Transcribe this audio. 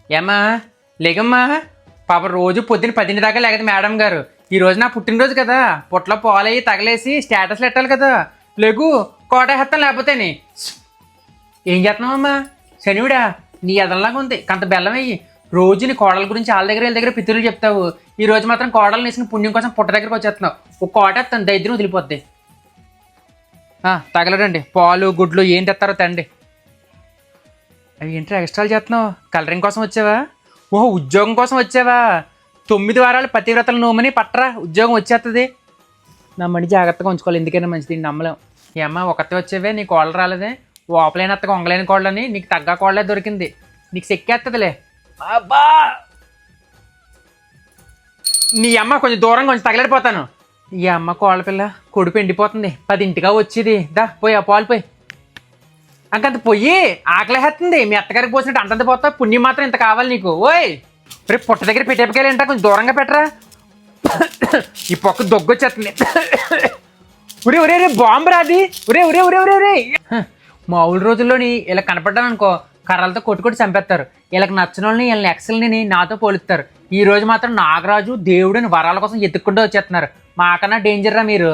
ఏమ్మా లేకమ్మా పాప రోజు పొద్దున్న 10 దాకా లేకపోతే మేడం గారు ఈ రోజు నా పుట్టినరోజు కదా పొట్లో పాలయ్యి తగలేసి స్టేటస్లు పెట్టాలి కదా లేకు కోట హెత్తం లేకపోతేని ఏం చేస్తున్నావమ్మా శనివిడా నీ ఎదల్లాగా ఉంది కంత బెల్లం అయ్యి రోజు నీ కోడల గురించి వాళ్ళ దగ్గర వీళ్ళ దగ్గర పితులు చెప్తావు ఈ రోజు మాత్రం కోడలు వేసిన పుణ్యం కోసం పుట్ట దగ్గరకు వచ్చేస్తున్నావు ఒక కోట ఎత్తాను దరిద్రం వదిలిపోద్ది తగలడండి పాలు గుడ్లు ఏం తెస్తారో తండి అవి ఏంటి ఎక్స్ట్రాలు చేస్తున్నావు కలరింగ్ కోసం వచ్చావా ఓహో ఉద్యోగం కోసం వచ్చావా 9 వారాలు పతివ్రతల నోమని పట్టరా ఉద్యోగం వచ్చేస్తుంది నా మణి జాగ్రత్తగా ఉంచుకోవాలి ఎందుకైనా మంచిది నమ్మలేం ఏమ్మా ఒకతే వచ్చేవే నీ కోళ్ళ రాలేదే ఓపలేని అత్తగా ఒంగలేని కోళ్ళని నీకు తగ్గ కోళ్ళే దొరికింది నీకు సెక్కేస్తుందిలే అబ్బా నీ అమ్మ కొంచెం దూరంగా కొంచెం తగలడిపోతాను ఈ అమ్మ కోళ్ళ పిల్ల కొడుపు ఎండిపోతుంది 10 వచ్చేది దా పోయి ఆ పాలు పోయి అంకంత పొయ్యి ఆకలేస్తుంది మీ అత్తగారికి పోసినట్టు అంతంత పోతా పుణ్యం మాత్రం ఇంత కావాలి నీకు ఓయ్ రేపు పుట్ట దగ్గర పెట్టేపకాయలు కొంచెం దూరంగా పెట్టరా ఈ పక్క దొగ్గొచ్చేస్తుంది ఒరే ఒరే రే బాంబు రాది ఒరే ఒరే ఒరే ఒరే ఒరే మామూలు రోజుల్లోని ఇలా కనపడ్డాను అనుకో కర్రలతో కొట్టుకొట్టి చంపేస్తారు వీళ్ళకి నచ్చిన వాళ్ళని వీళ్ళని ఎక్సల్ని నాతో పోలుస్తారు ఈ రోజు మాత్రం నాగరాజు దేవుడిని వరాల కోసం ఎత్తుక్కుంటూ వచ్చేస్తున్నారు మాకన్నా డేంజర్ రా మీరు